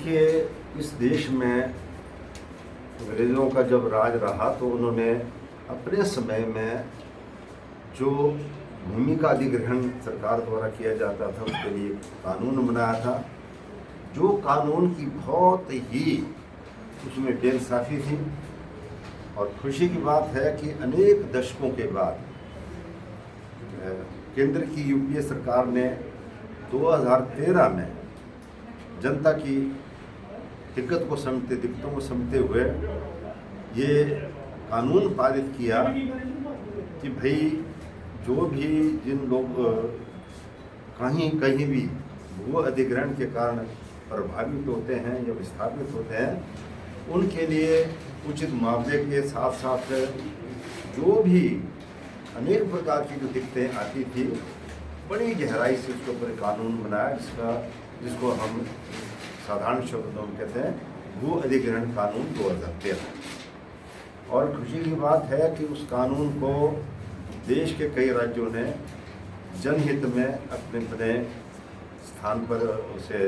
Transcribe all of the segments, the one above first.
देखिए, इस देश में अंग्रेज़ों का जब राज रहा तो उन्होंने अपने समय में जो भूमि का अधिग्रहण सरकार द्वारा किया जाता था उसके लिए कानून बनाया था, जो कानून की बहुत ही उसमें बेइंसाफ़ी थी। और खुशी की बात है कि अनेक दशकों के बाद केंद्र की यूपीए सरकार ने 2013 में जनता की दिक्कतों को समझते हुए ये कानून पारित किया कि भाई जो भी जिन लोग कहीं भी भू अधिग्रहण के कारण प्रभावित होते हैं या विस्थापित होते हैं उनके लिए उचित मुआवजे के साथ साथ जो भी अनेक प्रकार की जो दिक्कतें आती थी बड़ी गहराई से उसके ऊपर कानून बनाया जिसको हम साधारण शब्दों में कहते हैं भू अधिग्रहण कानून 2013। और खुशी की बात है कि उस कानून को देश के कई राज्यों ने जनहित में अपने अपने स्थान पर उसे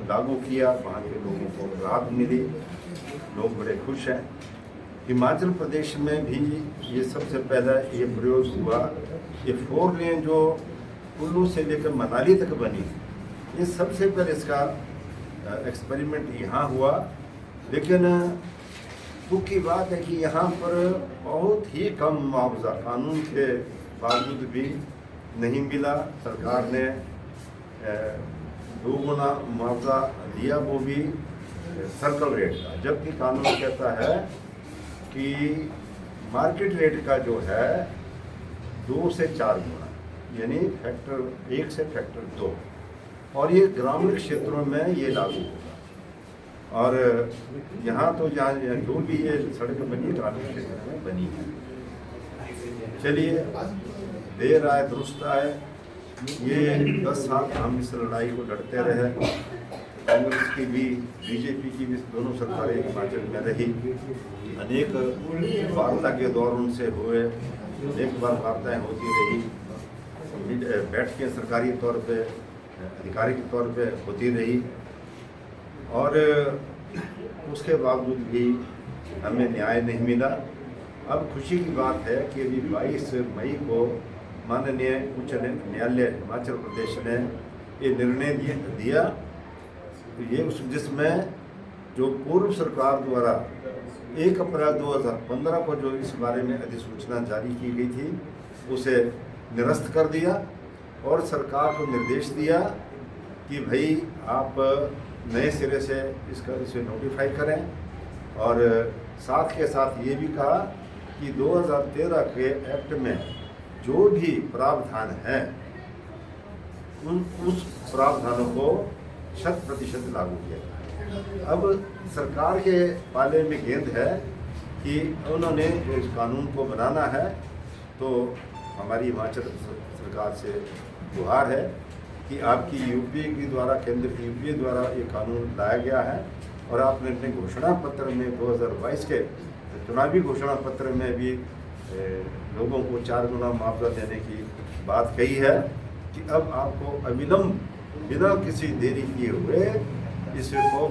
लागू किया। वहाँ के लोगों को राहत मिली, लोग बड़े खुश हैं। हिमाचल प्रदेश में भी ये सबसे पहला ये प्रयोग हुआ। ये 4 लेन जो कुल्लू से लेकर मनाली तक बनी, ये सबसे पहले इसका एक्सपेरिमेंट यहाँ हुआ। लेकिन दुख की बात है कि यहाँ पर बहुत ही कम मुआवजा कानून के बावजूद भी नहीं मिला। सरकार ने 2 गुना मुआवजा दिया, वो भी सर्कल रेट का, जबकि कानून कहता है कि मार्केट रेट का जो है 2 से 4 गुना, यानी फैक्टर 1 से फैक्टर 2। और ये ग्रामीण क्षेत्रों में ये लागू होगा। और यहाँ तो जहाँ जो भी ये सड़क बनी ग्रामीण क्षेत्र में बनी है। चलिए, देर आए दुरुस्त आए। ये 10 साल हम इस लड़ाई को लड़ते रहे। कांग्रेस की भी बीजेपी की भी दोनों सरकारें हिमाचल में रही। अनेक वार्ता के दौर उनसे हुए, अनेक बार वार्ताएँ होती रही, बैठकें सरकारी तौर पे आधिकारिक तौर पे होती रही। और उसके बावजूद भी हमें न्याय नहीं मिला। अब खुशी की बात है कि अभी 22 मई को माननीय उच्च न्यायालय हिमाचल प्रदेश ने ये निर्णय दिया। तो ये जिसमें जो पूर्व सरकार द्वारा 1 अप्रैल 2015 को जो इस बारे में अधिसूचना जारी की गई थी उसे निरस्त कर दिया और सरकार को निर्देश दिया कि भाई आप नए सिरे से इसे नोटिफाई करें। और साथ के साथ ये भी कहा कि 2013 के एक्ट में जो भी प्रावधान है उस प्रावधानों को 100% लागू किया जाए। अब सरकार के पाले में गेंद है कि उन्होंने इस कानून को बनाना है। तो हमारी हिमाचल सरकार से गुहार है कि आपकी यूपीए के द्वारा, केंद्र की यूपीए द्वारा ये कानून लाया गया है और आपने अपने घोषणा पत्र में 2022 के चुनावी घोषणा पत्र में भी लोगों को 4 गुना मुआवजा देने की बात कही है कि अब आपको अविलंब बिना किसी देरी किए हुए इसको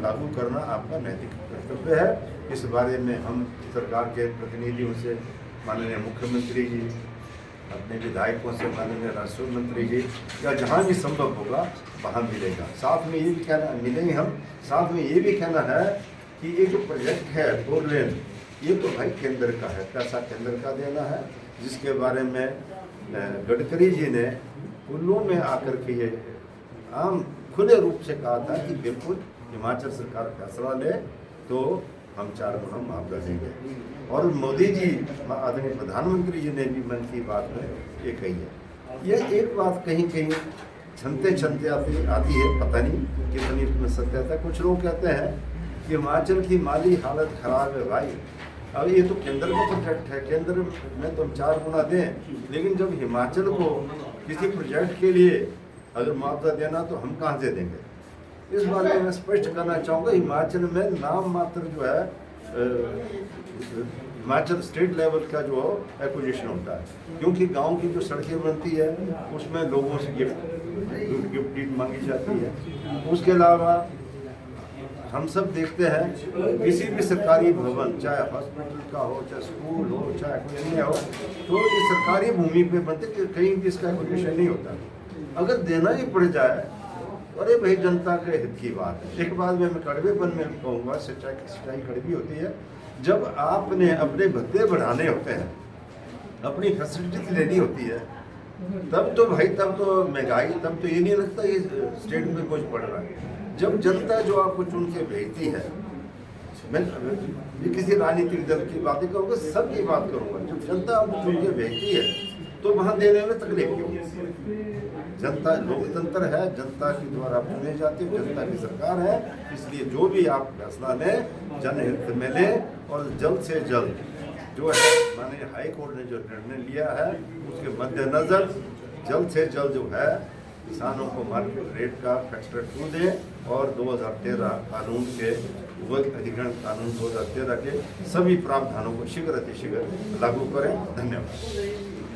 लागू करना आपका नैतिक कर्तव्य है। इस बारे में हम सरकार के प्रतिनिधियों से, माननीय मुख्यमंत्री जी, अपने विधायकों से, माननीय राष्ट्रीय मंत्री जी, या जहाँ भी संभव होगा वहाँ मिलेगा। साथ में ये भी कहना मिलेंगे हम, साथ में ये भी कहना है कि ये जो प्रोजेक्ट है 4 लेन, ये तो भाई केंद्र का है, पैसा केंद्र का देना है, जिसके बारे में गडकरी जी ने कुल्लू में आकर के ये आम खुले रूप से कहा था कि बिल्कुल हिमाचल सरकार फैसला ले तो हम 4 गुना मुआवजा देंगे। और मोदी जी, आदरणीय प्रधानमंत्री जी ने भी मन की बात में ये कही है। यह एक बात कहीं छनते आती है, पता नहीं कितनी उसमें सत्यता। कुछ लोग कहते हैं कि हिमाचल की माली हालत खराब है भाई। अब ये तो केंद्र का प्रोजेक्ट है, केंद्र में तो हम 4 गुना दें, लेकिन जब हिमाचल को किसी प्रोजेक्ट के लिए अगर मुआवजा देना तो हम कहाँ से देंगे। इस बारे में मैं स्पष्ट करना चाहूँगा, हिमाचल में नाम मात्र जो है हिमाचल स्टेट लेवल का जो एक्विजिशन होता है, क्योंकि गांव की जो सड़कें बनती है उसमें लोगों से गिफ्ट डीड मांगी जाती है। उसके अलावा हम सब देखते हैं किसी भी सरकारी भवन, चाहे हॉस्पिटल का हो, चाहे स्कूल हो, चाहे कोई अन्य हो, तो ये सरकारी भूमि पे बनते कि कहीं भी इसका कोई विषय नहीं होता। अगर देना ही पड़ जाए, अरे भाई जनता के हित की बात है। एक बात मैं कड़वेपन में कहूँगा, सच्चाई कड़वी होती है। जब आपने अपने भत्ते बढ़ाने होते हैं, अपनी फैसिलिटीज लेनी होती है, तब तो भाई तब तो महंगाई, तब तो ये नहीं लगता ये स्टेट में कुछ पड़ रहा है। जब जनता जो आपको चुन के भेजती है, मैं किसी राजनीतिक दल की बातें करूँगा, सबकी बात करूँगा, जब जनता आपको चुन के भेजती है तो वहाँ देने में तकलीफ क्यों? जनता, लोकतंत्र है, जनता के द्वारा चुने जाते, जनता की सरकार है, इसलिए जो भी आप फैसला लें जनहित में लें और जल्द से जल्द जो है माननीय हाई कोर्ट ने जो निर्णय लिया है उसके मद्देनजर जल्द से जल्द जो है किसानों को मार्केट रेट का फैक्टर 2 दें और 2013 कानून के अधिग्रहण कानून 2013 के सभी प्रावधानों को शीघ्र अतिशीघ्र लागू करें। धन्यवाद।